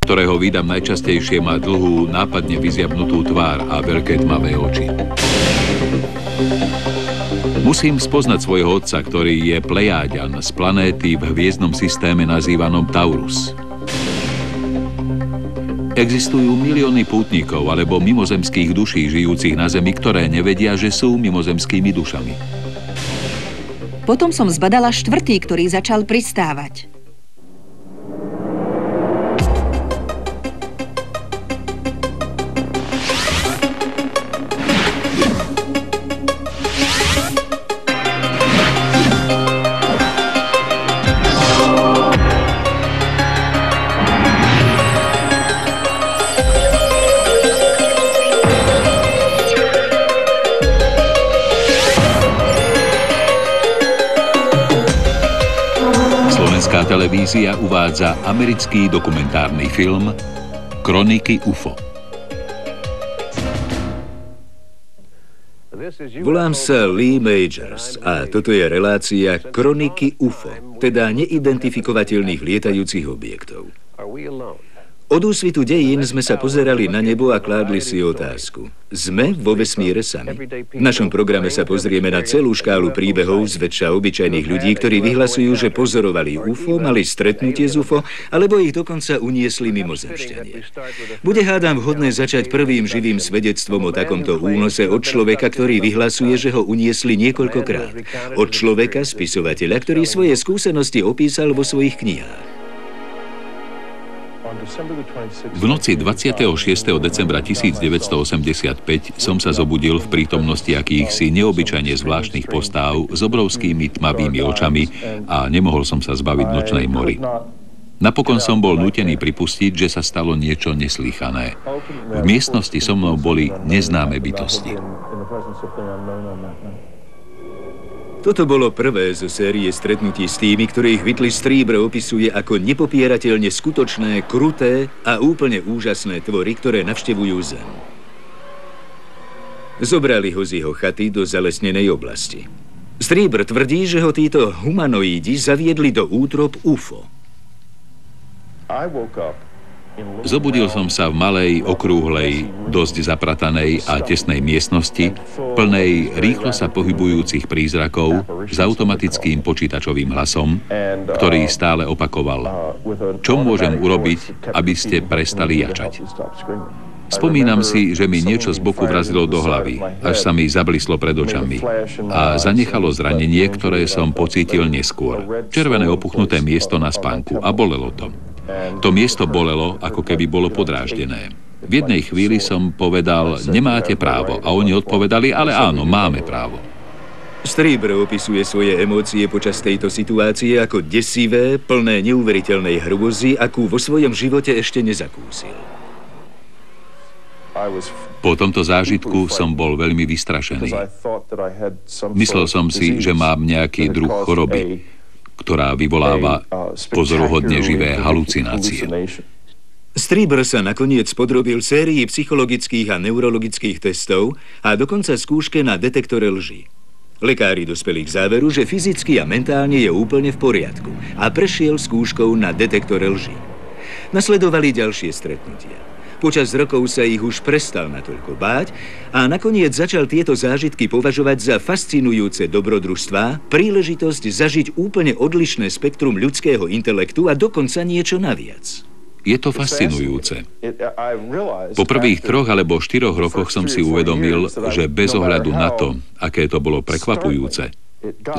ktorého vídam najčastejšie, má dlhú, nápadne vyziabnutú tvár a veľké tmavé oči. Musím spoznať svojho otca, ktorý je Plejáďan z planéty v hviezdnom systéme nazývanom Taurus. Existujú milióny pútnikov alebo mimozemských duší žijúcich na Zemi, ktoré nevedia, že sú mimozemskými dušami. Potom som zbadala štvrtý, ktorý začal pristávať. Televízia uvádza americký dokumentárny film Kroniky UFO. Volám sa Lee Majors a toto je relácia Kroniky UFO, teda neidentifikovateľných lietajúcich objektov. Od úsvitu dejín sme sa pozerali na nebo a kládli si otázku. Sme vo vesmíre sami? V našom programe sa pozrieme na celú škálu príbehov zväčša obyčajných ľudí, ktorí vyhlasujú, že pozorovali UFO, mali stretnutie s UFO, alebo ich dokonca uniesli mimozemšťania. Bude, hádam, vhodné začať prvým živým svedectvom o takomto únose od človeka, ktorý vyhlasuje, že ho uniesli niekoľkokrát. Od človeka, spisovateľa, ktorý svoje skúsenosti opísal vo svojich knihách. V noci 26. decembra 1985 som sa zobudil v prítomnosti akýchsi neobyčajne zvláštnych postáv s obrovskými tmavými očami a nemohol som sa zbaviť nočnej mory. Napokon som bol nútený pripustiť, že sa stalo niečo neslýchané. V miestnosti so mnou boli neznáme bytosti. Toto bolo prvé zo série stretnutí s tými, ktorých Whitley Strieber opisuje ako nepopierateľne skutočné, kruté a úplne úžasné tvory, ktoré navštevujú Zem. Zobrali ho z jeho chaty do zalesnenej oblasti. Strieber tvrdí, že ho títo humanoidi zaviedli do útrob UFO. Zobudil som sa v malej, okrúhlej, dosť zapratanej a tesnej miestnosti, plnej rýchlo sa pohybujúcich prízrakov s automatickým počítačovým hlasom, ktorý stále opakoval: čo môžem urobiť, aby ste prestali jačať? Spomínam si, že mi niečo z boku vrazilo do hlavy, až sa mi zablislo pred očami a zanechalo zranenie, ktoré som pocítil neskôr. Červené opuchnuté miesto na spánku a bolelo to. To miesto bolelo, ako keby bolo podráždené. V jednej chvíli som povedal: nemáte právo. A oni odpovedali: ale áno, máme právo. Strieber opisuje svoje emócie počas tejto situácie ako desivé, plné neuveriteľnej hrôzy, akú vo svojom živote ešte nezakúsil. Po tomto zážitku som bol veľmi vystrašený. Myslel som si, že mám nejaký druh choroby, ktorá vyvoláva pozoruhodne živé halucinácie. Strieber sa nakoniec podrobil sérii psychologických a neurologických testov a dokonca skúške na detektore lži. Lekári dospeli k záveru, že fyzicky a mentálne je úplne v poriadku a prešiel skúškou na detektore lži. Nasledovali ďalšie stretnutia. Počas rokov sa ich už prestal natoľko báť a nakoniec začal tieto zážitky považovať za fascinujúce dobrodružstvá, príležitosť zažiť úplne odlišné spektrum ľudského intelektu a dokonca niečo naviac. Je to fascinujúce. Po prvých 3 alebo 4 rokoch som si uvedomil, že bez ohľadu na to, aké to bolo prekvapujúce,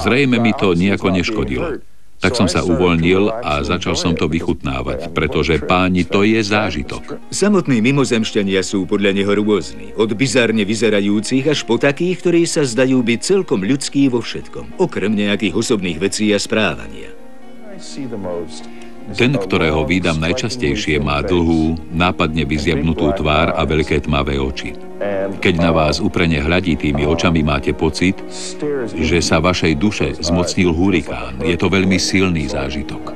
zrejme mi to nejako neškodilo. Tak som sa uvoľnil a začal som to vychutnávať, pretože, páni, to je zážitok. Samotní mimozemšťania sú podľa neho rôzni, od bizárne vyzerajúcich až po takých, ktorí sa zdajú byť celkom ľudskí vo všetkom, okrem nejakých osobných vecí a správania. Ten, ktorého vídam najčastejšie, má dlhú, nápadne vyziabnutú tvár a veľké tmavé oči. Keď na vás uprene hľadí tými očami, máte pocit, že sa vašej duše zmocnil hurikán. Je to veľmi silný zážitok.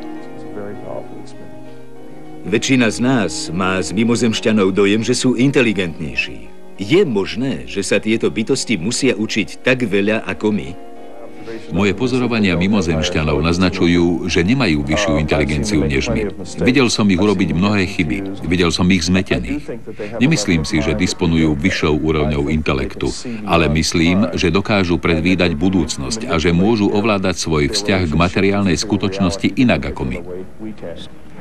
Väčšina z nás má z mimozemšťanov dojem, že sú inteligentnejší. Je možné, že sa tieto bytosti musia učiť tak veľa ako my? Moje pozorovania mimozemšťanov naznačujú, že nemajú vyššiu inteligenciu než my. Videl som ich urobiť mnohé chyby. Videl som ich zmetených. Nemyslím si, že disponujú vyššou úrovňou intelektu, ale myslím, že dokážu predvídať budúcnosť a že môžu ovládať svoj vzťah k materiálnej skutočnosti inak ako my.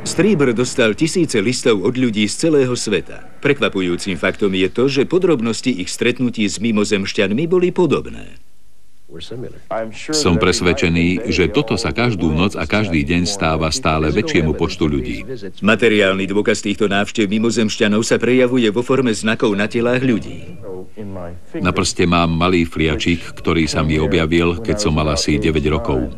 Strieber dostal tisíce listov od ľudí z celého sveta. Prekvapujúcim faktom je to, že podrobnosti ich stretnutí s mimozemšťanmi boli podobné. Som presvedčený, že toto sa každú noc a každý deň stáva stále väčšiemu počtu ľudí. Materiálny dôkaz týchto návštev mimozemšťanov sa prejavuje vo forme znakov na telách ľudí. Na prste mám malý fliačik, ktorý sa mi objavil, keď som mal asi 9 rokov.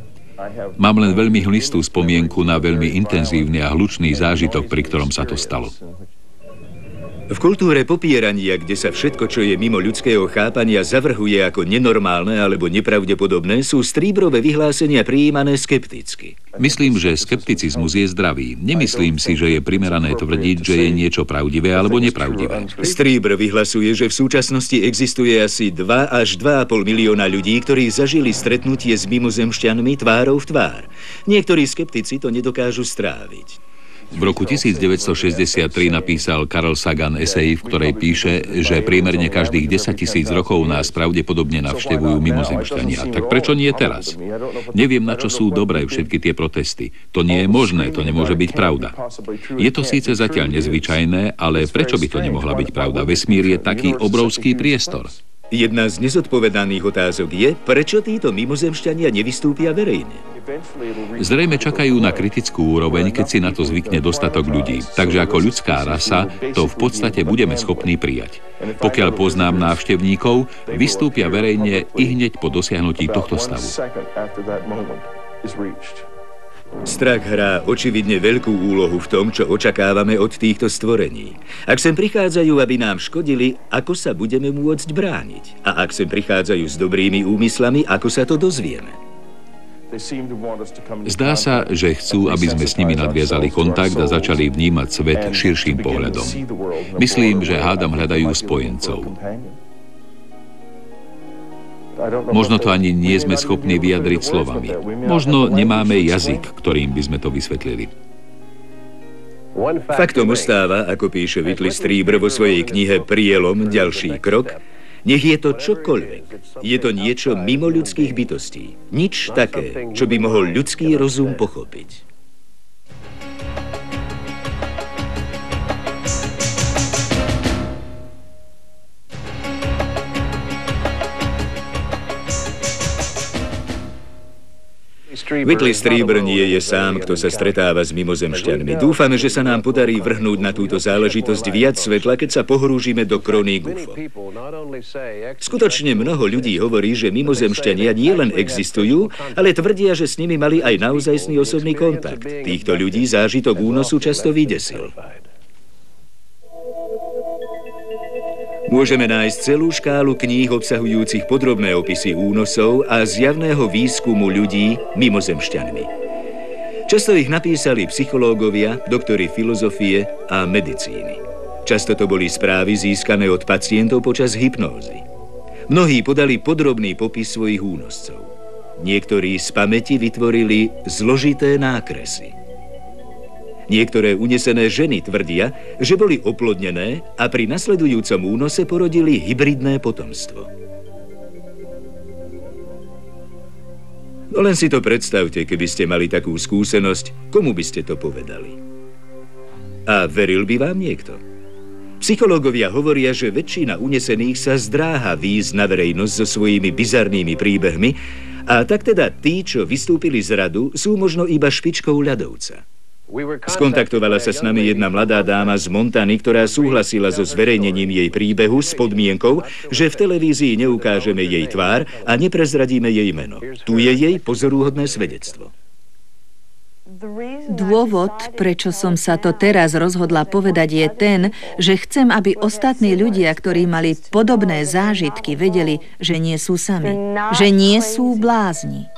Mám len veľmi hlistú spomienku na veľmi intenzívny a hlučný zážitok, pri ktorom sa to stalo. V kultúre popierania, kde sa všetko, čo je mimo ľudského chápania, zavrhuje ako nenormálne alebo nepravdepodobné, sú Strieberove vyhlásenia prijímané skepticky. Myslím, že skepticizmus je zdravý. Nemyslím si, že je primerané tvrdiť, že je niečo pravdivé alebo nepravdivé. Strieber vyhlasuje, že v súčasnosti existuje asi 2 až 2,5 milióna ľudí, ktorí zažili stretnutie s mimozemšťanmi tvárou v tvár. Niektorí skeptici to nedokážu stráviť. V roku 1963 napísal Carl Sagan esej, v ktorej píše, že priemerne každých 10 000 rokov nás pravdepodobne navštevujú mimozemšťania. Tak prečo nie teraz? Neviem, na čo sú dobré všetky tie protesty. To nie je možné, to nemôže byť pravda. Je to síce zatiaľ nezvyčajné, ale prečo by to nemohla byť pravda? Vesmír je taký obrovský priestor. Jedna z nezodpovedaných otázok je, prečo títo mimozemšťania nevystúpia verejne. Zrejme čakajú na kritickú úroveň, keď si na to zvykne dostatok ľudí. Takže ako ľudská rasa to v podstate budeme schopní prijať. Pokiaľ poznám návštevníkov, vystúpia verejne i hneď po dosiahnutí tohto stavu. Strach hrá očividne veľkú úlohu v tom, čo očakávame od týchto stvorení. Ak sem prichádzajú, aby nám škodili, ako sa budeme môcť brániť? A ak sem prichádzajú s dobrými úmyslami, ako sa to dozvieme? Zdá sa, že chcú, aby sme s nimi nadviazali kontakt a začali vnímať svet širším pohľadom. Myslím, že hádam hľadajú spojencov. Možno to ani nie sme schopní vyjadriť slovami. Možno nemáme jazyk, ktorým by sme to vysvetlili. Faktom ostáva, ako píše Whitley Strieber vo svojej knihe Prielom, ďalší krok, nech je to čokoľvek. Je to niečo mimo ľudských bytostí. Nič také, čo by mohol ľudský rozum pochopiť. Whitley Strieber nie je sám, kto sa stretáva s mimozemšťanmi. Dúfame, že sa nám podarí vrhnúť na túto záležitosť viac svetla, keď sa pohrúžime do kroník UFO. Skutočne mnoho ľudí hovorí, že mimozemšťania nielen existujú, ale tvrdia, že s nimi mali aj naozajstný osobný kontakt. Týchto ľudí zážitok únosu často vydesil. Môžeme nájsť celú škálu kníh obsahujúcich podrobné opisy únosov a zjavného výskumu ľudí mimozemšťanmi. Často ich napísali psychológovia, doktori filozofie a medicíny. Často to boli správy získané od pacientov počas hypnózy. Mnohí podali podrobný popis svojich únoscov. Niektorí z pamäti vytvorili zložité nákresy. Niektoré unesené ženy tvrdia, že boli oplodnené a pri nasledujúcom únose porodili hybridné potomstvo. No len si to predstavte, keby ste mali takú skúsenosť, komu by ste to povedali? A veril by vám niekto? Psychológovia hovoria, že väčšina unesených sa zdráha výjsť na verejnosť so svojimi bizarnými príbehmi a tak teda tí, čo vystúpili z radu, sú možno iba špičkou ľadovca. Skontaktovala sa s nami jedna mladá dáma z Montany, ktorá súhlasila so zverejnením jej príbehu s podmienkou, že v televízii neukážeme jej tvár a neprezradíme jej meno. Tu je jej pozoruhodné svedectvo. Dôvod, prečo som sa to teraz rozhodla povedať, je ten, že chcem, aby ostatní ľudia, ktorí mali podobné zážitky, vedeli, že nie sú sami, že nie sú blázni.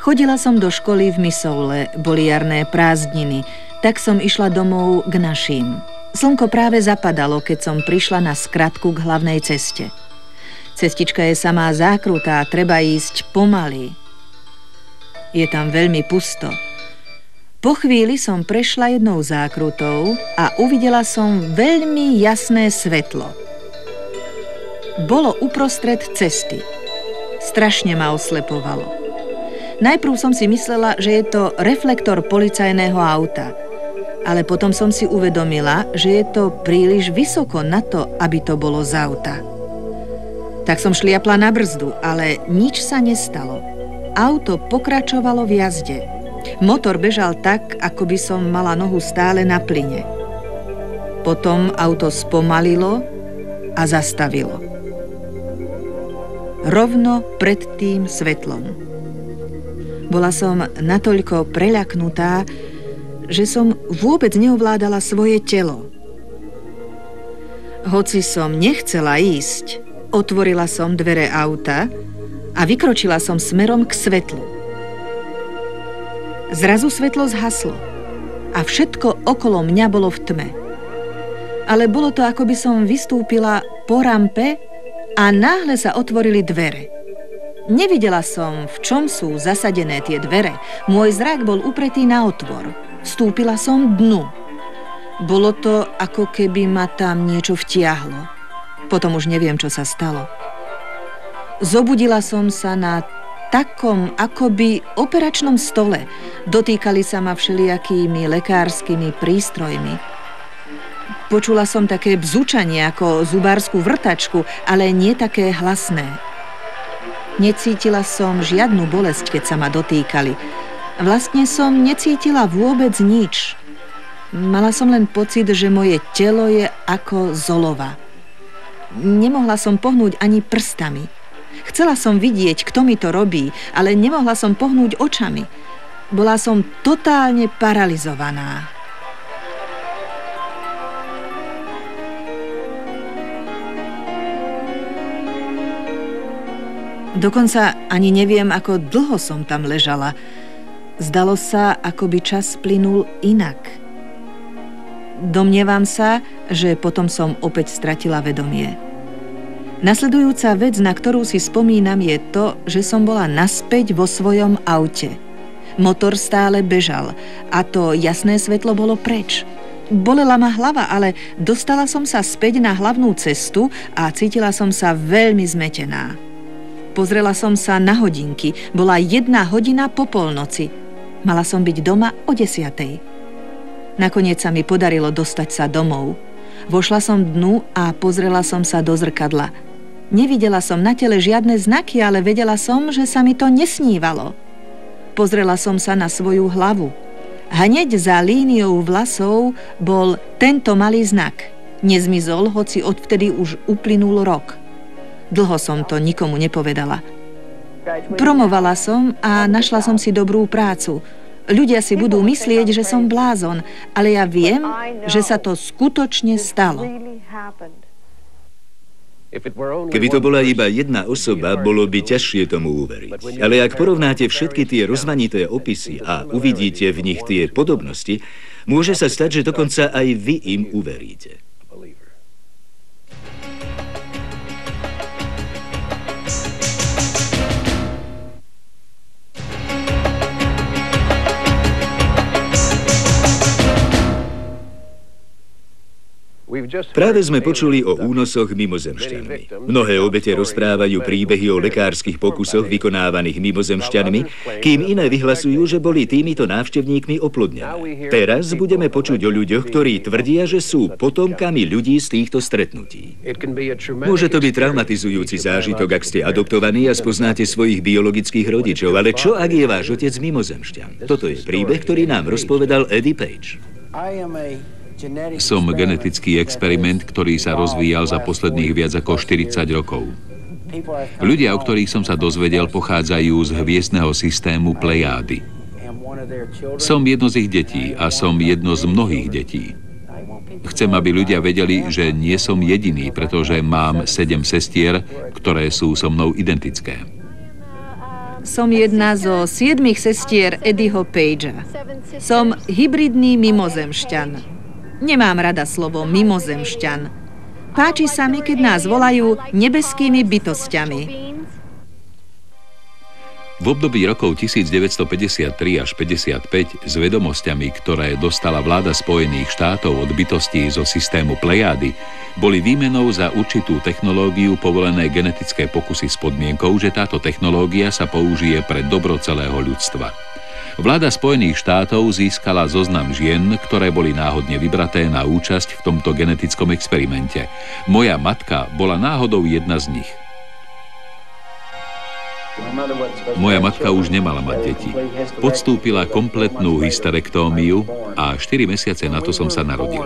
Chodila som do školy v Missoule, boli jarné prázdniny, tak som išla domov k našim. Slnko práve zapadalo, keď som prišla na skratku k hlavnej ceste. Cestička je samá zákrutá, treba ísť pomaly. Je tam veľmi pusto. Po chvíli som prešla jednou zákrutou a uvidela som veľmi jasné svetlo. Bolo uprostred cesty. Strašne ma oslepovalo. Najprv som si myslela, že je to reflektor policajného auta, ale potom som si uvedomila, že je to príliš vysoko na to, aby to bolo z auta. Tak som šliapla na brzdu, ale nič sa nestalo. Auto pokračovalo v jazde. Motor bežal tak, ako by som mala nohu stále na plyne. Potom auto spomalilo a zastavilo. Rovno pred tým svetlom. Bola som natoľko preľaknutá, že som vôbec neovládala svoje telo. Hoci som nechcela ísť, otvorila som dvere auta a vykročila som smerom k svetlu. Zrazu svetlo zhaslo a všetko okolo mňa bolo v tme. Ale bolo to, ako by som vystúpila po rampe a náhle sa otvorili dvere. Nevidela som, v čom sú zasadené tie dvere. Môj zrak bol upretý na otvor. Vstúpila som dnu. Bolo to, ako keby ma tam niečo vtiahlo. Potom už neviem, čo sa stalo. Zobudila som sa na takom akoby operačnom stole. Dotýkali sa ma všelijakými lekárskymi prístrojmi. Počula som také bzučanie ako zubárskú vrtačku, ale nie také hlasné. Necítila som žiadnu bolesť, keď sa ma dotýkali. Vlastne som necítila vôbec nič. Mala som len pocit, že moje telo je ako z olova. Nemohla som pohnúť ani prstami. Chcela som vidieť, kto mi to robí, ale nemohla som pohnúť očami. Bola som totálne paralizovaná. Dokonca ani neviem, ako dlho som tam ležala. Zdalo sa, ako by čas plynul inak. Domnievam sa, že potom som opäť stratila vedomie. Nasledujúca vec, na ktorú si spomínam, je to, že som bola naspäť vo svojom aute. Motor stále bežal a to jasné svetlo bolo preč. Bolela ma hlava, ale dostala som sa späť na hlavnú cestu a cítila som sa veľmi zmetená. Pozrela som sa na hodinky. Bola 1 hodina po polnoci. Mala som byť doma o 10:00. Nakoniec sa mi podarilo dostať sa domov. Vošla som dnu a pozrela som sa do zrkadla. Nevidela som na tele žiadne znaky, ale vedela som, že sa mi to nesnívalo. Pozrela som sa na svoju hlavu. Hneď za líniou vlasov bol tento malý znak. Nezmizol, hoci odvtedy už uplynul rok. Dlho som to nikomu nepovedala. Promovala som a našla som si dobrú prácu. Ľudia si budú myslieť, že som blázon, ale ja viem, že sa to skutočne stalo. Keby to bola iba jedna osoba, bolo by ťažšie tomu uveriť. Ale ak porovnáte všetky tie rozmanité opisy a uvidíte v nich tie podobnosti, môže sa stať, že dokonca aj vy im uveríte. Práve sme počuli o únosoch mimozemšťanmi. Mnohé obete rozprávajú príbehy o lekárskych pokusoch vykonávaných mimozemšťanmi, kým iné vyhlasujú, že boli týmito návštevníkmi oplodnené. Teraz budeme počuť o ľuďoch, ktorí tvrdia, že sú potomkami ľudí z týchto stretnutí. Môže to byť traumatizujúci zážitok, ak ste adoptovaní a spoznáte svojich biologických rodičov, ale čo ak je váš otec mimozemšťan? Toto je príbeh, ktorý nám rozpovedal Eddie Page. Som genetický experiment, ktorý sa rozvíjal za posledných viac ako 40 rokov. Ľudia, o ktorých som sa dozvedel, pochádzajú z hviezdneho systému Plejády. Som jedno z ich detí a som jedno z mnohých detí. Chcem, aby ľudia vedeli, že nie som jediný, pretože mám 7 sestier, ktoré sú so mnou identické. Som jedna zo 7 sestier Eddieho Pagea. Som hybridný mimozemšťan. Nemám rada slovo mimozemšťan. Páči sa mi, keď nás volajú nebeskými bytosťami. V období rokov 1953 až 55 s vedomosťami, ktoré dostala vláda Spojených štátov od bytostí zo systému Plejády, boli výmenou za určitú technológiu povolené genetické pokusy s podmienkou, že táto technológia sa použije pre dobro celého ľudstva. Vláda Spojených štátov získala zoznam žien, ktoré boli náhodne vybraté na účasť v tomto genetickom experimente. Moja matka bola náhodou jedna z nich. Moja matka už nemala mať deti. Podstúpila kompletnú hysterektómiu a 4 mesiace na to som sa narodil.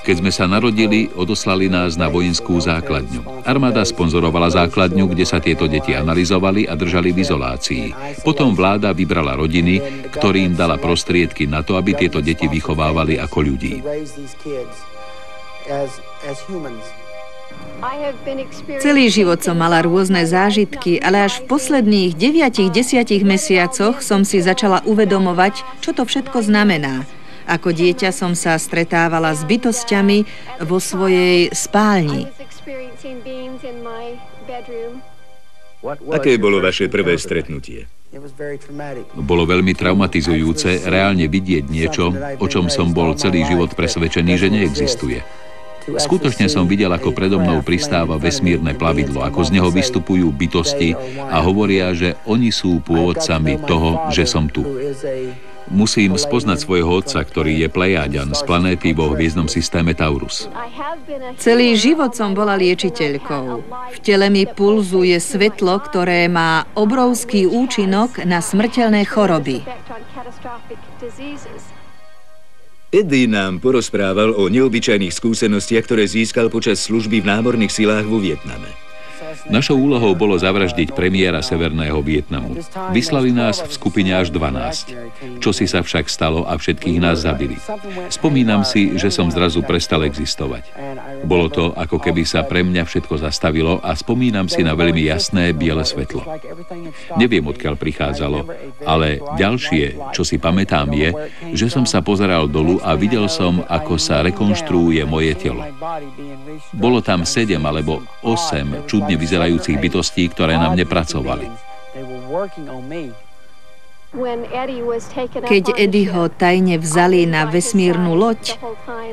Keď sme sa narodili, odoslali nás na vojenskú základňu. Armáda sponzorovala základňu, kde sa tieto deti analyzovali a držali v izolácii. Potom vláda vybrala rodiny, ktorým dala prostriedky na to, aby tieto deti vychovávali ako ľudí. Celý život som mala rôzne zážitky, ale až v posledných 9-10 mesiacoch som si začala uvedomovať, čo to všetko znamená. Ako dieťa som sa stretávala s bytosťami vo svojej spálni. Aké bolo vaše prvé stretnutie? Bolo veľmi traumatizujúce reálne vidieť niečo, o čom som bol celý život presvedčený, že neexistuje. Skutočne som videl, ako predo mnou pristáva vesmírne plavidlo, ako z neho vystupujú bytosti a hovoria, že oni sú pôvodcami toho, že som tu. Musím spoznať svojho otca, ktorý je Plejáďan z planéty vo hviezdnom systéme Taurus. Celý život som bola liečiteľkou. V tele mi pulzuje svetlo, ktoré má obrovský účinok na smrteľné choroby. Eddie nám porozprával o neobyčajných skúsenostiach, ktoré získal počas služby v námorných silách vo Vietname. Našou úlohou bolo zavraždiť premiéra Severného Vietnamu. Vyslali nás v skupine až 12. Čosi sa však stalo a všetkých nás zabili. Spomínam si, že som zrazu prestal existovať. Bolo to, ako keby sa pre mňa všetko zastavilo a spomínam si na veľmi jasné biele svetlo. Neviem, odkiaľ prichádzalo, ale ďalšie, čo si pamätám, je, že som sa pozeral dolu a videl som, ako sa rekonštruuje moje telo. Bolo tam 7 alebo 8 čudne vyzerajúcich bytostí, ktoré na mne pracovali. Keď Eddieho tajne vzali na vesmírnu loď,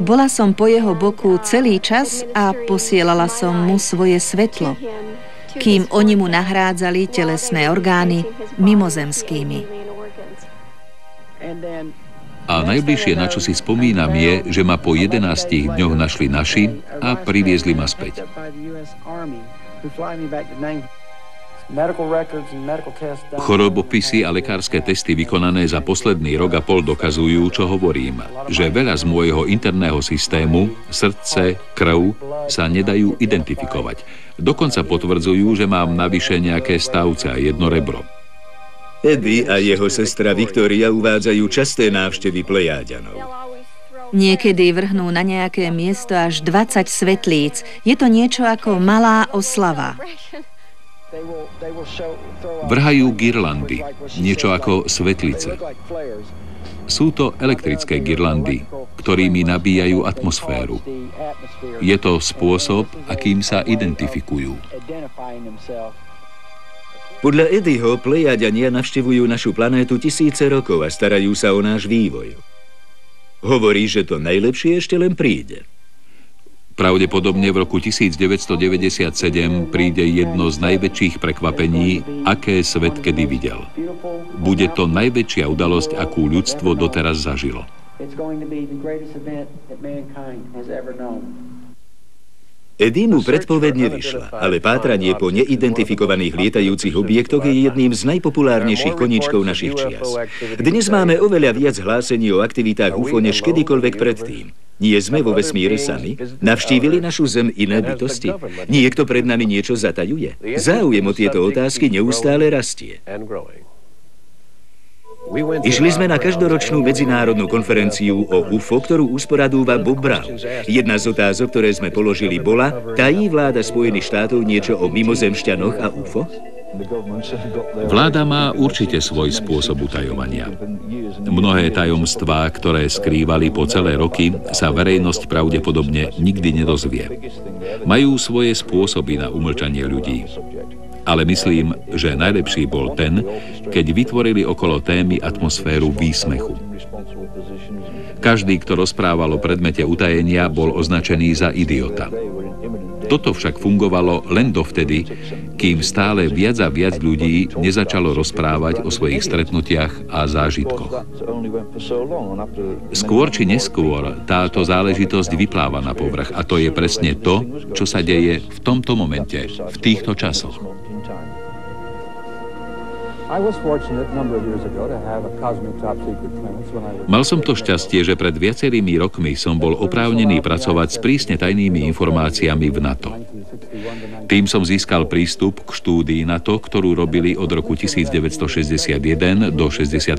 bola som po jeho boku celý čas a posielala som mu svoje svetlo, kým oni mu nahrádzali telesné orgány mimozemskými. A najbližšie, na čo si spomínam, je, že ma po 11 dňoch našli naši a priviezli ma späť. Chorobopisy a lekárske testy vykonané za posledný rok a pol dokazujú, čo hovorím, že veľa z môjho interného systému, srdce, krv, sa nedajú identifikovať. Dokonca potvrdzujú, že mám navyše nejaké stavce a jedno rebro. Eddie a jeho sestra Viktória uvádzajú časté návštevy Plejáďanov. Niekedy vrhnú na nejaké miesto až 20 svetlíc. Je to niečo ako malá oslava. Vrhajú girlandy, niečo ako svetlice. Sú to elektrické girlandy, ktorými nabíjajú atmosféru. Je to spôsob, akým sa identifikujú. Podľa Eddieho Plejáďania navštevujú našu planétu tisíce rokov a starajú sa o náš vývoj. Hovorí, že to najlepšie ešte len príde. Pravdepodobne v roku 1997 príde jedno z najväčších prekvapení, aké svet kedy videl. Bude to najväčšia udalosť, akú ľudstvo doteraz zažilo. Eddie mu predpoveď nevyšla, ale pátranie po neidentifikovaných lietajúcich objektoch je jedným z najpopulárnejších koníčkov našich čias. Dnes máme oveľa viac hlásení o aktivitách UFO než kedykoľvek predtým. Nie sme vo vesmíre sami? Navštívili našu Zem iné bytosti? Niekto pred nami niečo zatajuje? Záujem o tieto otázky neustále rastie. Išli sme na každoročnú medzinárodnú konferenciu o UFO, ktorú usporadúva Bob Brown. Jedna z otázok, ktoré sme položili, bola: tají vláda Spojených štátov niečo o mimozemšťanoch a UFO? Vláda má určite svoj spôsob utajovania. Mnohé tajomstvá, ktoré skrývali po celé roky, sa verejnosť pravdepodobne nikdy nedozvie. Majú svoje spôsoby na umlčanie ľudí. Ale myslím, že najlepší bol ten, keď vytvorili okolo témy atmosféru výsmechu. Každý, kto rozprával o predmete utajenia, bol označený za idiota. Toto však fungovalo len dovtedy, kým stále viac a viac ľudí nezačalo rozprávať o svojich stretnutiach a zážitkoch. Skôr či neskôr táto záležitosť vypláva na povrch a to je presne to, čo sa deje v tomto momente, v týchto časoch. Mal som to šťastie, že pred viacerými rokmi som bol oprávnený pracovať s prísne tajnými informáciami v NATO. Tým som získal prístup k štúdii NATO, ktorú robili od roku 1961 do 63.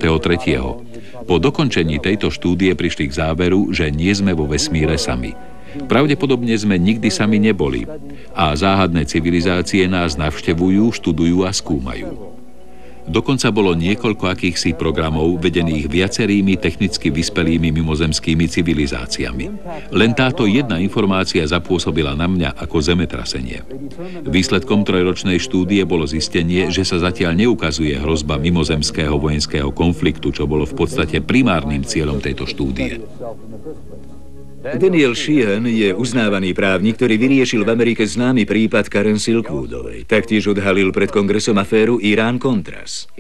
Po dokončení tejto štúdie prišli k záveru, že nie sme vo vesmíre sami. Pravdepodobne sme nikdy sami neboli a záhadné civilizácie nás navštevujú, študujú a skúmajú. Dokonca bolo niekoľko akýchsi programov vedených viacerými technicky vyspelými mimozemskými civilizáciami. Len táto jedna informácia zapôsobila na mňa ako zemetrasenie. Výsledkom trojročnej štúdie bolo zistenie, že sa zatiaľ neukazuje hrozba mimozemského vojenského konfliktu, čo bolo v podstate primárnym cieľom tejto štúdie. Daniel Sheehan je uznávaný právnik, ktorý vyriešil v Amerike známy prípad Karen Silkwoodovej. Taktiež odhalil pred kongresom aféru Irán-Contras.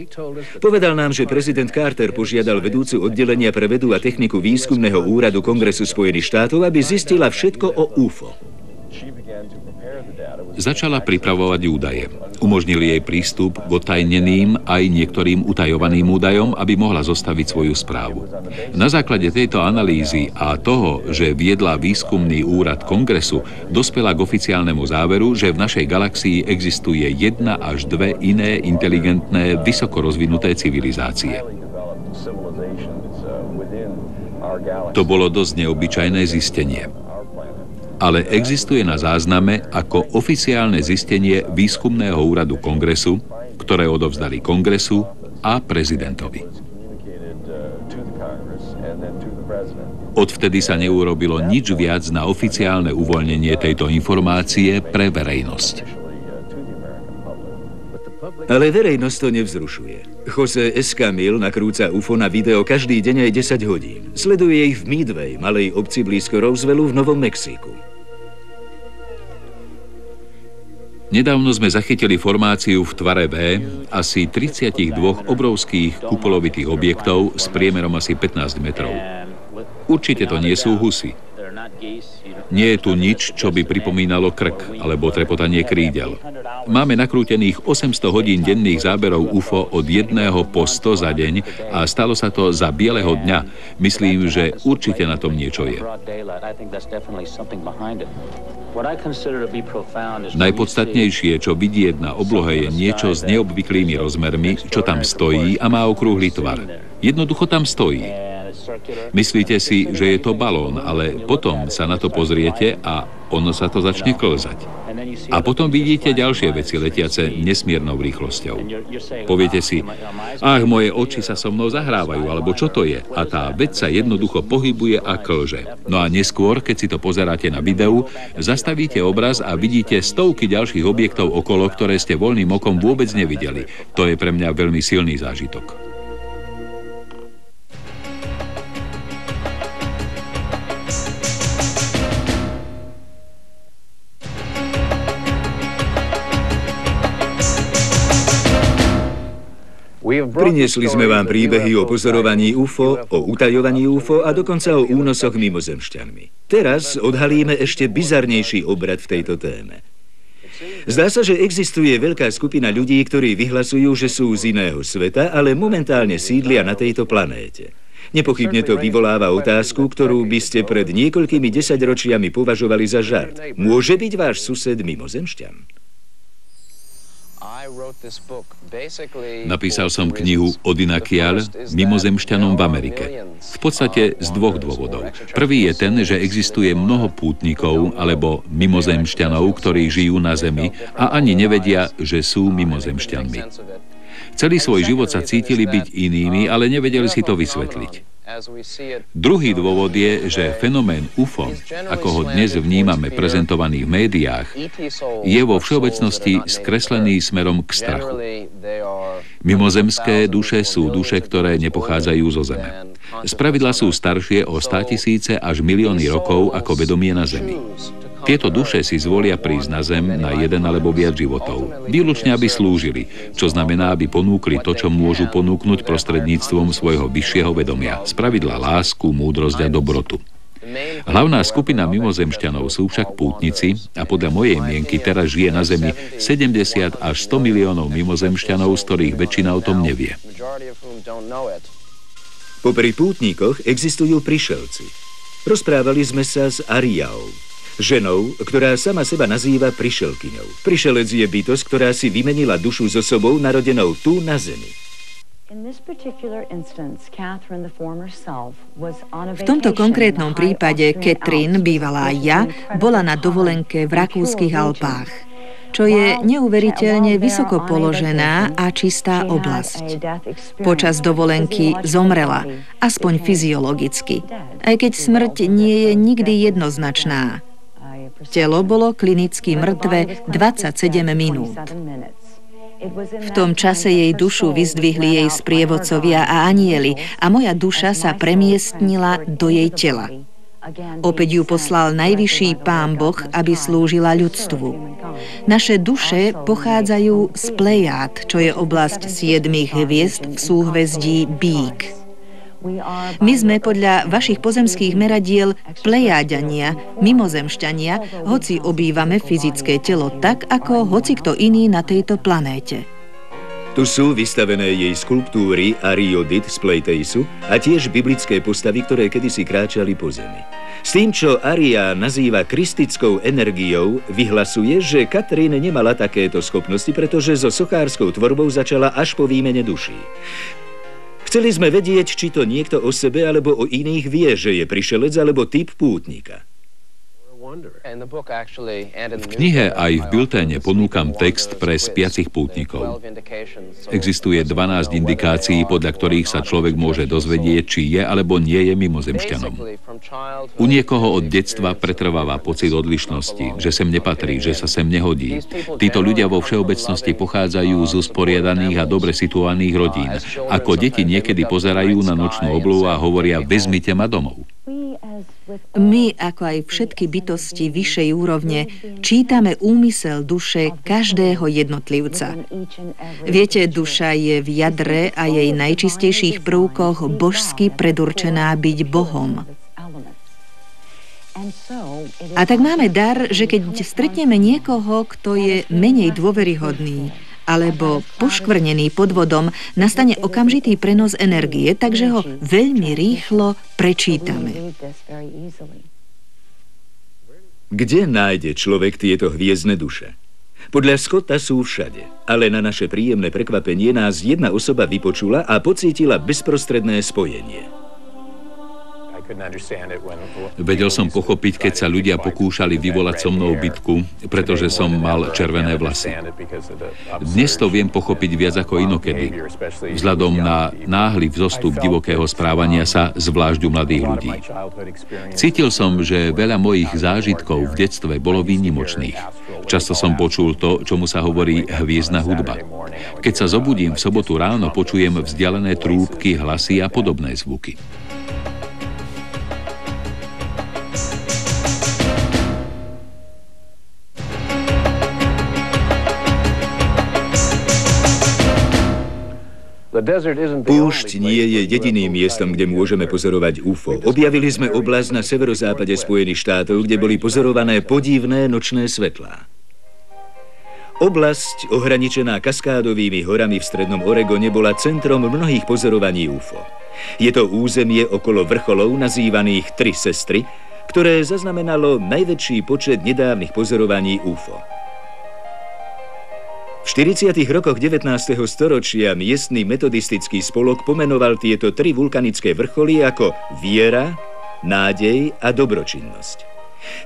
Povedal nám, že prezident Carter požiadal vedúcu oddelenia pre vedu a techniku výskumného úradu Kongresu Spojených štátov, aby zistila všetko o UFO. Začala pripravovať údaje. Umožnili jej prístup k otajneným aj niektorým utajovaným údajom, aby mohla zostaviť svoju správu. Na základe tejto analýzy a toho, že viedla výskumný úrad Kongresu, dospela k oficiálnemu záveru, že v našej galaxii existuje 1 až 2 iné inteligentné, vysoko rozvinuté civilizácie. To bolo dosť neobyčajné zistenie. Ale existuje na zázname ako oficiálne zistenie výskumného úradu Kongresu, ktoré odovzdali Kongresu a prezidentovi. Odvtedy sa neurobilo nič viac na oficiálne uvoľnenie tejto informácie pre verejnosť. Ale verejnosť to nevzrušuje. José Escamil nakrúca UFO na video každý deň aj 10 hodín. Sleduje ich v Midway, malej obci blízko Rosevellu v Novom Mexiku. Nedávno sme zachytili formáciu v tvare V asi 32 obrovských kupolovitých objektov s priemerom asi 15 metrov. Určite to nie sú husy. Nie je tu nič, čo by pripomínalo krk alebo trepotanie krídel. Máme nakrútených 800 hodín denných záberov UFO od 1 po 100 za deň a stalo sa to za bieleho dňa. Myslím, že určite na tom niečo je. Najpodstatnejšie, čo vidieť na oblohe, je niečo s neobvyklými rozmermi, čo tam stojí a má okrúhly tvar. Jednoducho tam stojí. Myslíte si, že je to balón, ale potom sa na to pozriete a ono sa to začne klzať. A potom vidíte ďalšie veci letiace nesmiernou rýchlosťou. Poviete si, moje oči sa so mnou zahrávajú, alebo čo to je? A tá vec sa jednoducho pohybuje a klže. No a neskôr, keď si to pozeráte na videu, zastavíte obraz a vidíte stovky ďalších objektov okolo, ktoré ste voľným okom vôbec nevideli. To je pre mňa veľmi silný zážitok. Priniesli sme vám príbehy o pozorovaní UFO, o utajovaní UFO a dokonca o únosoch mimozemšťanmi. Teraz odhalíme ešte bizarnejší obrad v tejto téme. Zdá sa, že existuje veľká skupina ľudí, ktorí vyhlasujú, že sú z iného sveta, ale momentálne sídlia na tejto planéte. Nepochybne to vyvoláva otázku, ktorú by ste pred niekoľkými desaťročiami považovali za žart. Môže byť váš sused mimozemšťan? Napísal som knihu Odinakiaľ mimozemšťanom v Amerike. V podstate z dvoch dôvodov. Prvý je ten, že existuje mnoho pútnikov alebo mimozemšťanov, ktorí žijú na Zemi a ani nevedia, že sú mimozemšťanmi. Celý svoj život sa cítili byť inými, ale nevedeli si to vysvetliť. Druhý dôvod je, že fenomén UFO, ako ho dnes vnímame prezentovaný v médiách, je vo všeobecnosti skreslený smerom k strachu. Mimozemské duše sú duše, ktoré nepochádzajú zo Zeme. Spravidla sú staršie o 100 000 až milióny rokov ako vedomie na Zemi. Tieto duše si zvolia prísť na Zem na jeden alebo viac životov. Výlučne, aby slúžili, čo znamená, aby ponúkli to, čo môžu ponúknuť prostredníctvom svojho vyššieho vedomia. Spravidla lásku, múdrosť a dobrotu. Hlavná skupina mimozemšťanov sú však pútnici a podľa mojej mienky teraz žije na Zemi 70 až 100 miliónov mimozemšťanov, z ktorých väčšina o tom nevie. Popri pútnikoch existujú prišelci. Rozprávali sme sa s Ariaou, ženou, ktorá sama seba nazýva prišelkyňou. Prišelec je bytosť, ktorá si vymenila dušu so sobou, narodenou tu na Zemi. V tomto konkrétnom prípade Catherine, bývalá ja, bola na dovolenke v rakúskych Alpách, čo je neuveriteľne vysoko položená a čistá oblasť. Počas dovolenky zomrela, aspoň fyziologicky, aj keď smrť nie je nikdy jednoznačná. Telo bolo klinicky mŕtve 27 minút. V tom čase jej dušu vyzdvihli jej sprievodcovia a anjeli a moja duša sa premiestnila do jej tela. Opäť ju poslal najvyšší Pán Boh, aby slúžila ľudstvu. Naše duše pochádzajú z Plejád, čo je oblasť 7 hviezd v súhvezdí Bík. My sme podľa vašich pozemských meradiel Plejáďania, mimozemšťania, hoci obývame fyzické telo tak, ako hocikto iný na tejto planéte. Tu sú vystavené jej skulptúry Ariodit z Pleiteisu a tiež biblické postavy, ktoré kedysi kráčali po zemi. S tým, čo Aria nazýva kristickou energiou, vyhlasuje, že Catherine nemala takéto schopnosti, pretože so sochárskou tvorbou začala až po výmene duší. Chceli sme vedieť, či to niekto o sebe alebo o iných vie, že je prišelec alebo typ pútnika. V knihe aj v bilténe ponúkam text pre spiacich pútnikov. Existuje 12 indikácií, podľa ktorých sa človek môže dozvedieť, či je alebo nie je mimozemšťanom. U niekoho od detstva pretrváva pocit odlišnosti, že sem nepatrí, že sa sem nehodí. Títo ľudia vo všeobecnosti pochádzajú z usporiadaných a dobre situovaných rodín. Ako deti niekedy pozerajú na nočnú oblohu a hovoria: vezmite ma domov. My, ako aj všetky bytosti vyššej úrovne, čítame úmysel duše každého jednotlivca. Viete, duša je v jadre a jej najčistejších prvkoch božsky predurčená byť Bohom. A tak máme dar, že keď stretneme niekoho, kto je menej dôveryhodný, alebo poškvrnený podvodom, nastane okamžitý prenos energie, takže ho veľmi rýchlo prečítame. Kde nájde človek tieto hviezdne duše? Podľa Scotta sú všade, ale na naše príjemné prekvapenie nás jedna osoba vypočula a pocítila bezprostredné spojenie. Vedel som pochopiť, keď sa ľudia pokúšali vyvolať so mnou bitku, pretože som mal červené vlasy. Dnes to viem pochopiť viac ako inokedy, vzhľadom na náhly vzostup divokého správania sa, zvlášť u mladých ľudí. Cítil som, že veľa mojich zážitkov v detstve bolo výnimočných. Často som počul to, čomu sa hovorí hviezdna hudba. Keď sa zobudím v sobotu ráno, počujem vzdialené trúbky, hlasy a podobné zvuky. Púšť nie je jediným miestom, kde môžeme pozorovať UFO. Objavili sme oblasť na severozápade Spojených štátov, kde boli pozorované podivné nočné svetlá. Oblasť, ohraničená kaskádovými horami v strednom Oregone, bola centrom mnohých pozorovaní UFO. Je to územie okolo vrcholov nazývaných Tri sestry, ktoré zaznamenalo najväčší počet nedávnych pozorovaní UFO. V 40. rokoch 19. storočia miestny metodistický spolok pomenoval tieto 3 vulkanické vrcholy ako viera, nádej a dobročinnosť.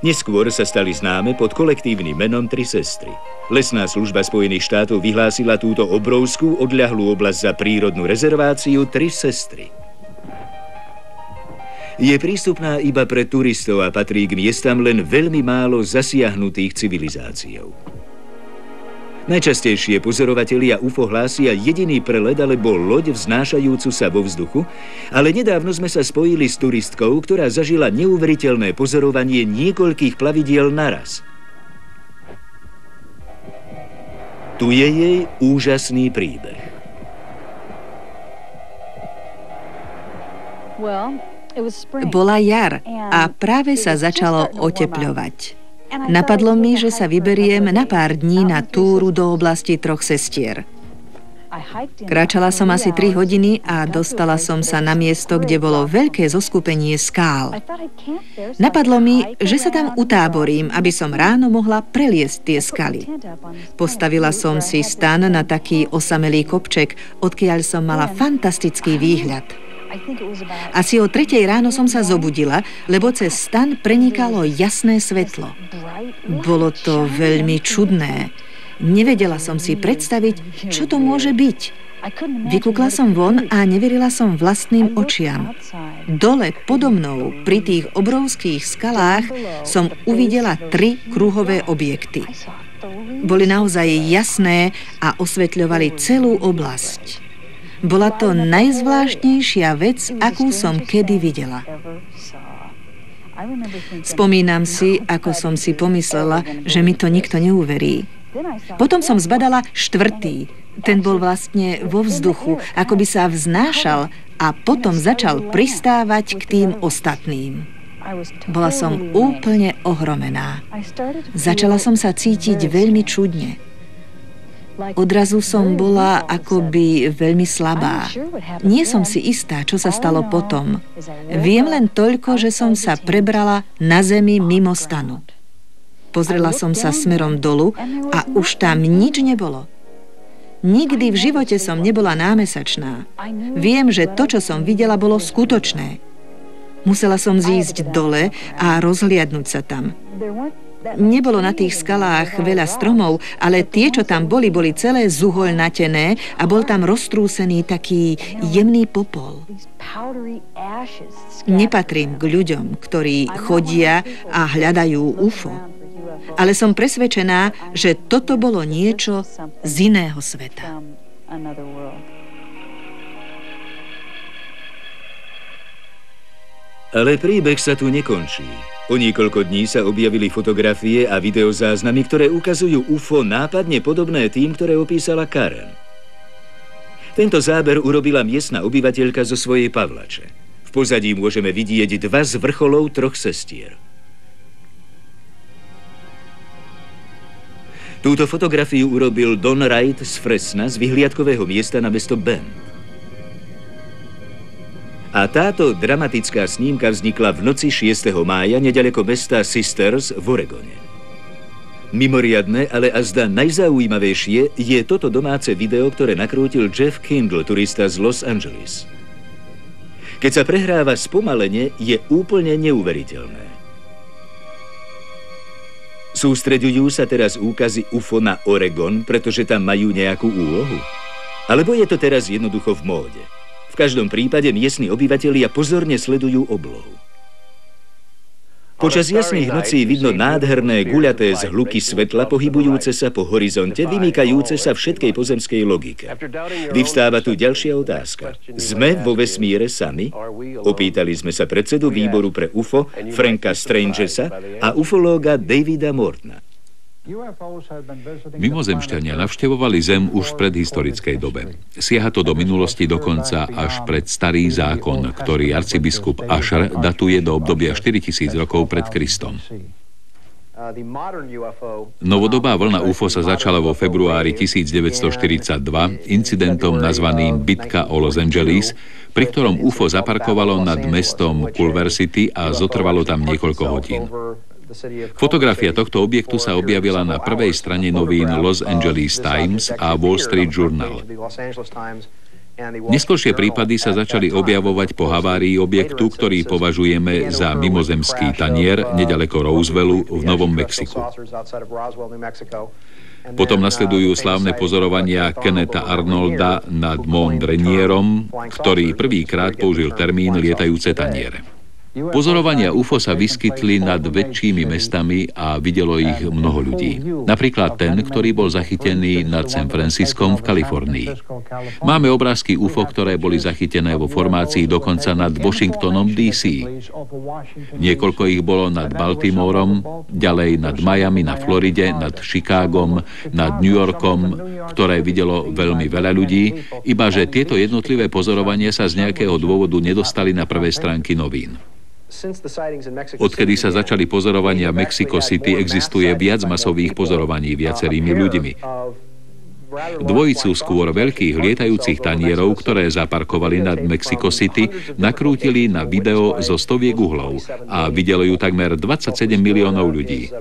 Neskôr sa stali známe pod kolektívnym menom Tri sestry. Lesná služba Spojených štátov vyhlásila túto obrovskú odľahlú oblasť za prírodnú rezerváciu Tri sestry. Je prístupná iba pre turistov a patrí k miestam len veľmi málo zasiahnutých civilizáciou. Najčastejšie pozorovatelia UFO hlásia jediný prelet alebo loď vznášajúcu sa vo vzduchu, ale nedávno sme sa spojili s turistkou, ktorá zažila neuveriteľné pozorovanie niekoľkých plavidiel naraz. Tu je jej úžasný príbeh. Bola jar a práve sa začalo otepľovať. Napadlo mi, že sa vyberiem na pár dní na túru do oblasti Troch sestier. Kráčala som asi 3 hodiny a dostala som sa na miesto, kde bolo veľké zoskupenie skál. Napadlo mi, že sa tam utáborím, aby som ráno mohla preliesť tie skaly. Postavila som si stan na taký osamelý kopček, odkiaľ som mala fantastický výhľad. Asi o 3:00 ráno som sa zobudila, lebo cez stan prenikalo jasné svetlo. Bolo to veľmi čudné. Nevedela som si predstaviť, čo to môže byť. Vykúkla som von a neverila som vlastným očiam. Dole podo mnou, pri tých obrovských skalách, som uvidela 3 kruhové objekty. Boli naozaj jasné a osvetľovali celú oblasť. Bola to najzvláštnejšia vec, akú som kedy videla. Spomínam si, ako som si pomyslela, že mi to nikto neuverí. Potom som zbadala 4. Ten bol vlastne vo vzduchu, ako by sa vznášal a potom začal pristávať k tým ostatným. Bola som úplne ohromená. Začala som sa cítiť veľmi čudne. Odrazu som bola akoby veľmi slabá. Nie som si istá, čo sa stalo potom. Viem len toľko, že som sa prebrala na zemi mimo stanu. Pozrela som sa smerom dolu a už tam nič nebolo. Nikdy v živote som nebola námesačná. Viem, že to, čo som videla, bolo skutočné. Musela som zísť dole a rozhliadnúť sa tam. Nebolo na tých skalách veľa stromov, ale tie, čo tam boli, boli celé zuhoľnatené a bol tam roztrúsený taký jemný popol. Nepatrím k ľuďom, ktorí chodia a hľadajú UFO, ale som presvedčená, že toto bolo niečo z iného sveta. Ale príbeh sa tu nekončí. O niekoľko dní sa objavili fotografie a videozáznamy, ktoré ukazujú UFO nápadne podobné tým, ktoré opísala Karen. Tento záber urobila miestna obyvateľka zo svojej pavlače. V pozadí môžeme vidieť 2 z vrcholov Troch sestier. Túto fotografiu urobil Don Wright z Fresna, z vyhliadkového miesta na mesto Bend. A táto dramatická snímka vznikla v noci 6. mája neďaleko mesta Sisters v Oregone. Mimoriadne, ale azda najzaujímavejšie je toto domáce video, ktoré nakrútil Jeff Kindle, turista z Los Angeles. Keď sa prehráva spomalene, je úplne neuveriteľné. Sústreďujú sa teraz úkazy UFO na Oregon, pretože tam majú nejakú úlohu? Alebo je to teraz jednoducho v móde? V každom prípade miestni obyvatelia pozorne sledujú oblohu. Počas jasných nocí vidno nádherné guľaté zhluky svetla pohybujúce sa po horizonte, vymýkajúce sa všetkej pozemskej logike. Vyvstáva tu ďalšia otázka. Sme vo vesmíre sami? Opýtali sme sa predsedu výboru pre UFO Franka Strangesa a ufológa Davida Mortona. Mimozemšťania navštevovali Zem už v predhistorickej dobe. Siaha to do minulosti dokonca až pred Starý zákon, ktorý arcibiskup Usher datuje do obdobia 4000 rokov pred Kristom. Novodobá vlna UFO sa začala vo februári 1942 incidentom nazvaným Bitka o Los Angeles, pri ktorom UFO zaparkovalo nad mestom Culver City a zotrvalo tam niekoľko hodín. Fotografia tohto objektu sa objavila na prvej strane novín Los Angeles Times a Wall Street Journal. Neskôršie prípady sa začali objavovať po havárii objektu, ktorý považujeme za mimozemský tanier nedaleko Roswellu v Novom Mexiku. Potom nasledujú slávne pozorovania Kennetha Arnolda nad Mont Rainierom, ktorý prvýkrát použil termín lietajúce taniere. Pozorovania UFO sa vyskytli nad väčšími mestami a videlo ich mnoho ľudí. Napríklad ten, ktorý bol zachytený nad San Franciscom v Kalifornii. Máme obrázky UFO, ktoré boli zachytené vo formácii dokonca nad Washingtonom DC. Niekoľko ich bolo nad Baltimorom, ďalej nad Miami na Floride, nad Chicagom, nad New Yorkom, ktoré videlo veľmi veľa ľudí, iba že tieto jednotlivé pozorovania sa z nejakého dôvodu nedostali na prvé stránky novín. Odkedy sa začali pozorovania v Mexico City, existuje viac masových pozorovaní viacerými ľuďmi. Dvojicu skôr veľkých lietajúcich tanierov, ktoré zaparkovali nad Mexico City, nakrútili na video zo stoviek uhlov a videlo ju takmer 27 miliónov ľudí.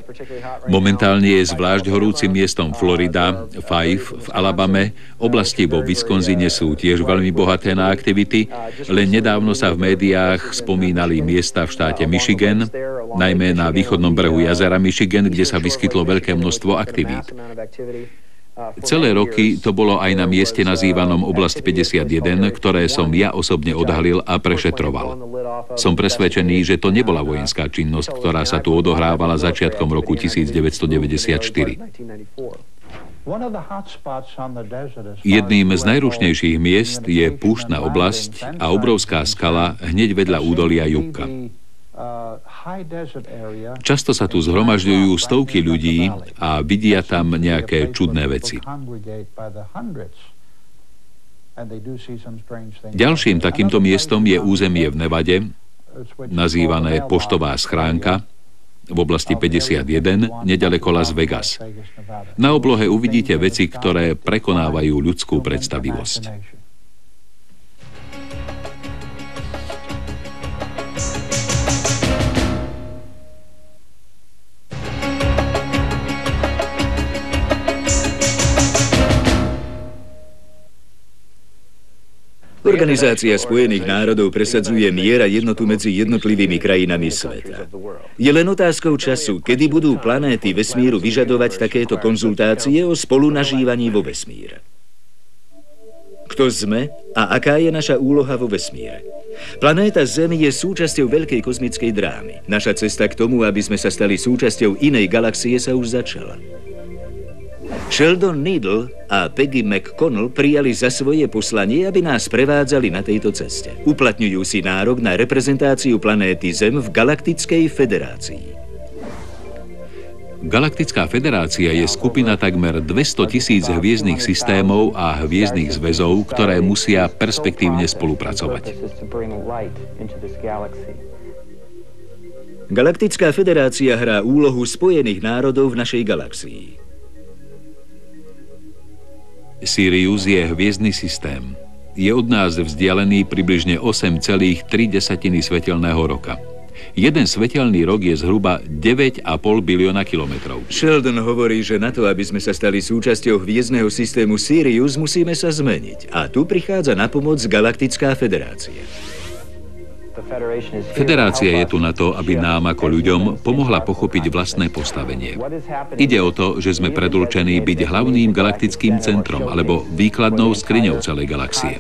Momentálne je zvlášť horúcim miestom Florida, Fife v Alabame, oblasti vo Wisconsine sú tiež veľmi bohaté na aktivity, len nedávno sa v médiách spomínali miesta v štáte Michigan, najmä na východnom brehu jazera Michigan, kde sa vyskytlo veľké množstvo aktivít. Celé roky to bolo aj na mieste nazývanom Oblasť 51, ktoré som ja osobne odhalil a prešetroval. Som presvedčený, že to nebola vojenská činnosť, ktorá sa tu odohrávala začiatkom roku 1994. Jedným z najrušnejších miest je púštna oblasť a obrovská skala hneď vedľa údolia Jupka. Často sa tu zhromažďujú stovky ľudí a vidia tam nejaké čudné veci. Ďalším takýmto miestom je územie v Nevade, nazývané Poštová schránka, v oblasti 51, nedaleko Las Vegas. Na oblohe uvidíte veci, ktoré prekonávajú ľudskú predstavivosť. Organizácia Spojených národov presadzuje mier a jednotu medzi jednotlivými krajinami sveta. Je len otázkou času, kedy budú planéty vesmíru vyžadovať takéto konzultácie o spolunažívaní vo vesmíre. Kto sme a aká je naša úloha vo vesmíre? Planéta Zem je súčasťou veľkej kozmickej drámy. Naša cesta k tomu, aby sme sa stali súčasťou inej galaxie, sa už začala. Sheldon Needle a Peggy McConnell prijali za svoje poslanie, aby nás prevádzali na tejto ceste. Uplatňujú si nárok na reprezentáciu planéty Zem v Galaktickej federácii. Galaktická federácia je skupina takmer 200 000 hviezdnych systémov a hviezdnych zväzov, ktoré musia perspektívne spolupracovať. Galaktická federácia hrá úlohu Spojených národov v našej galaxii. Sirius je hviezdny systém. Je od nás vzdialený približne 8,3 svetelného roka. Jeden svetelný rok je zhruba 9,5 bilióna kilometrov. Sheldon hovorí, že na to, aby sme sa stali súčasťou hviezdneho systému Sirius, musíme sa zmeniť. A tu prichádza na pomoc Galaktická federácia. Federácia je tu na to, aby nám ako ľuďom pomohla pochopiť vlastné postavenie. Ide o to, že sme predurčení byť hlavným galaktickým centrom alebo výkladnou skriňou celej galaxie.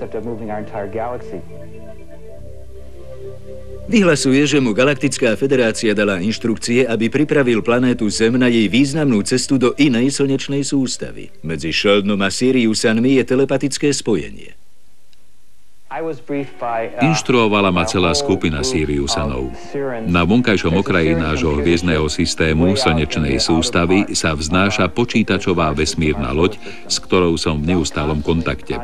Vyhlasuje, že mu Galaktická federácia dala inštrukcie, aby pripravil planétu Zem na jej významnú cestu do inej slnečnej sústavy. Medzi Sheldonom a Siriusanmi je telepatické spojenie. Inštruovala ma celá skupina Siriusanov. Na vonkajšom okraji nášho hviezdneho systému slnečnej sústavy sa vznáša počítačová vesmírna loď, s ktorou som v neustálom kontakte.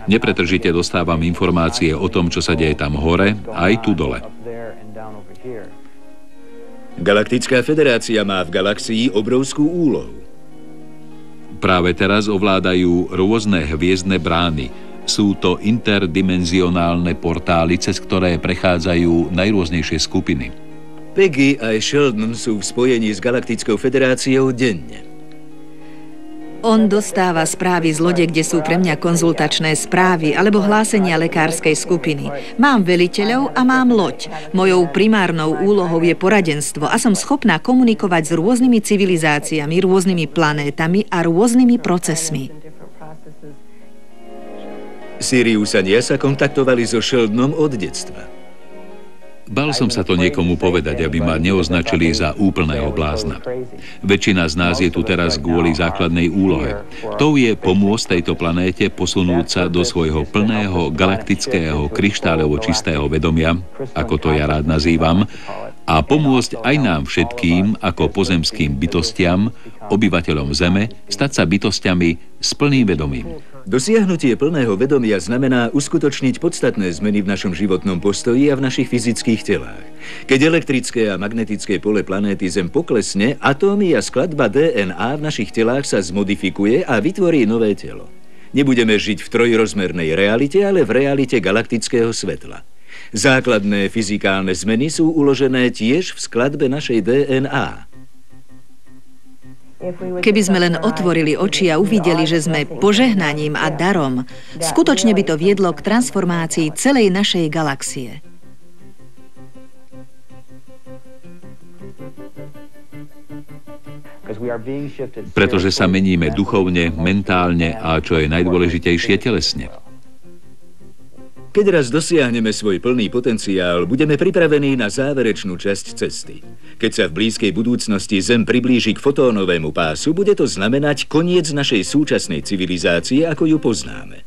Nepretržite dostávam informácie o tom, čo sa deje tam hore, aj tu dole. Galaktická federácia má v galaxii obrovskú úlohu. Práve teraz ovládajú rôzne hviezdne brány. Sú to interdimenzionálne portály, cez ktoré prechádzajú najrôznejšie skupiny. Peggy aj Sheldon sú v spojení s Galaktickou federáciou denne. On dostáva správy z lode, kde sú pre mňa konzultačné správy alebo hlásenia lekárskej skupiny. Mám veliteľov a mám loď. Mojou primárnou úlohou je poradenstvo a som schopná komunikovať s rôznymi civilizáciami, rôznymi planétami a rôznymi procesmi. Siriusania sa kontaktovali so Sheldonom od detstva. Bal som sa to niekomu povedať, aby ma neoznačili za úplného blázna. Väčšina z nás je tu teraz kvôli základnej úlohe. Tou je pomôcť tejto planéte posunúť sa do svojho plného, galaktického, kryštáľovo čistého vedomia, ako to ja rád nazývam, a pomôcť aj nám všetkým, ako pozemským bytostiam, obyvateľom Zeme, stať sa bytostiami s plným vedomím. Dosiahnutie plného vedomia znamená uskutočniť podstatné zmeny v našom životnom postoji a v našich fyzických telách. Keď elektrické a magnetické pole planéty Zem poklesne, atómy a skladba DNA v našich telách sa zmodifikuje a vytvorí nové telo. Nebudeme žiť v trojrozmernej realite, ale v realite galaktického svetla. Základné fyzikálne zmeny sú uložené tiež v skladbe našej DNA. Keby sme len otvorili oči a uvideli, že sme požehnaním a darom, skutočne by to viedlo k transformácii celej našej galaxie. Pretože sa meníme duchovne, mentálne a, čo je najdôležitejšie, telesne. Keď raz dosiahneme svoj plný potenciál, budeme pripravení na záverečnú časť cesty. Keď sa v blízkej budúcnosti Zem priblíži k fotónovému pásu, bude to znamenať koniec našej súčasnej civilizácie, ako ju poznáme.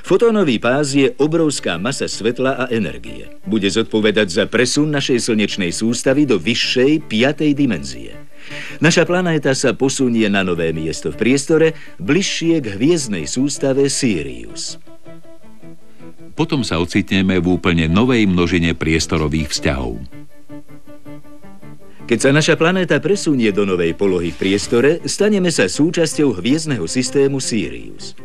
Fotónový pás je obrovská masa svetla a energie. Bude zodpovedať za presun našej slnečnej sústavy do vyššej, 5. dimenzie. Naša planéta sa posunie na nové miesto v priestore, bližšie k hviezdnej sústave Sirius. Potom sa ocitneme v úplne novej množine priestorových vzťahov. Keď sa naša planéta presunie do novej polohy v priestore, staneme sa súčasťou hviezdneho systému Sirius.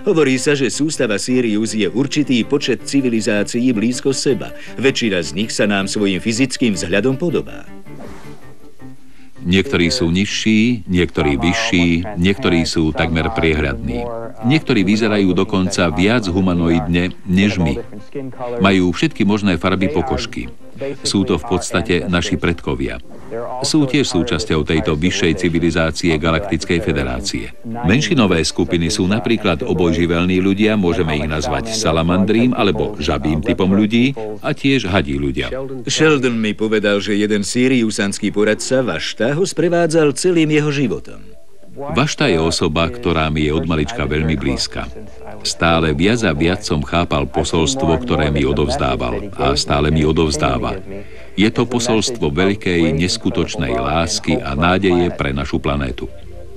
Hovorí sa, že sústava Sirius je určitý počet civilizácií blízko seba. Väčšina z nich sa nám svojim fyzickým vzhľadom podobá. Niektorí sú nižší, niektorí vyšší, niektorí sú takmer priehľadní. Niektorí vyzerajú dokonca viac humanoidne než my. Majú všetky možné farby pokožky. Sú to v podstate naši predkovia. Sú tiež súčasťou tejto vyššej civilizácie Galaktickej federácie. Menšinové skupiny sú napríklad obojživelní ľudia, môžeme ich nazvať salamandrím alebo žabým typom ľudí a tiež hadí ľudia. Sheldon mi povedal, že jeden siriusanský poradca Vašta ho sprevádzal celým jeho životom. Vašta je osoba, ktorá mi je od malička veľmi blízka. Stále viac a viac som chápal posolstvo, ktoré mi odovzdával a stále mi odovzdáva. Je to posolstvo veľkej, neskutočnej lásky a nádeje pre našu planétu.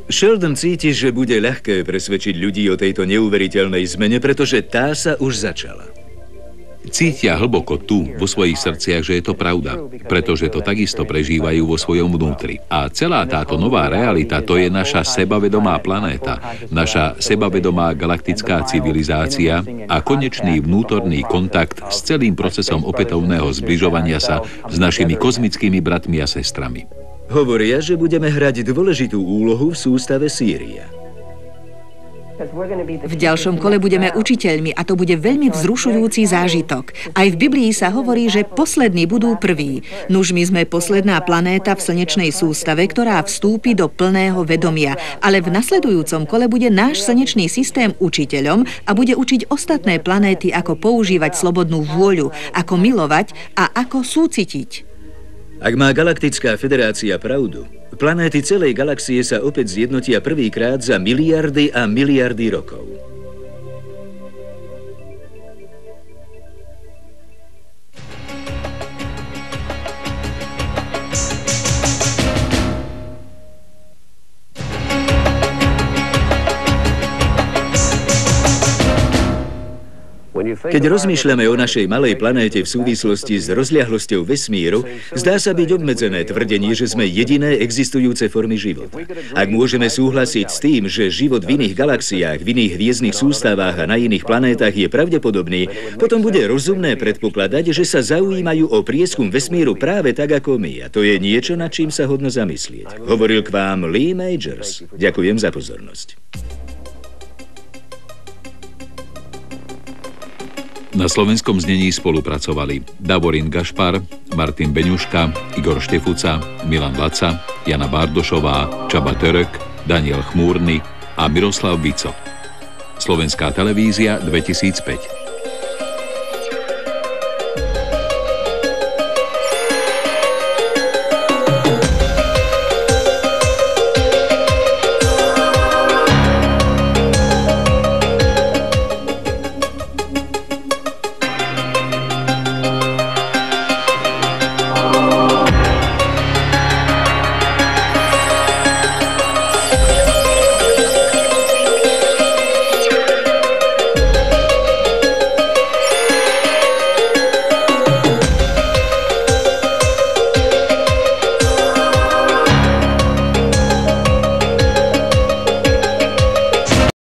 Sheldon cíti, že bude ľahké presvedčiť ľudí o tejto neuveriteľnej zmene, pretože tá sa už začala. Cítia hlboko tu, vo svojich srdciach, že je to pravda, pretože to takisto prežívajú vo svojom vnútri. A celá táto nová realita, to je naša sebavedomá planéta, naša sebavedomá galaktická civilizácia a konečný vnútorný kontakt s celým procesom opätovného zbližovania sa s našimi kozmickými bratmi a sestrami. Hovoria, že budeme hrať dôležitú úlohu v sústave Síria. V ďalšom kole budeme učiteľmi a to bude veľmi vzrušujúci zážitok. Aj v Biblii sa hovorí, že poslední budú prví. Nuž my sme posledná planéta v slnečnej sústave, ktorá vstúpi do plného vedomia. Ale v nasledujúcom kole bude náš slnečný systém učiteľom a bude učiť ostatné planéty, ako používať slobodnú vôľu, ako milovať a ako súcitiť. Ak má Galaktická federácia pravdu, planéty celej galaxie sa opäť zjednotia prvýkrát za miliardy a miliardy rokov. Keď rozmýšľame o našej malej planéte v súvislosti s rozliahlosťou vesmíru, zdá sa byť obmedzené tvrdenie, že sme jediné existujúce formy života. Ak môžeme súhlasiť s tým, že život v iných galaxiách, v iných hviezdnych sústavách a na iných planétach je pravdepodobný, potom bude rozumné predpokladať, že sa zaujímajú o prieskum vesmíru práve tak ako my. A to je niečo, nad čím sa hodno zamyslieť. Hovoril k vám Lee Majors. Ďakujem za pozornosť. Na slovenskom znení spolupracovali Davorin Gašpar, Martin Beňuška, Igor Štefuca, Milan Laca, Jana Bardošová, Csaba Török, Daniel Chmúrny a Miroslav Vico. Slovenská televízia 2005.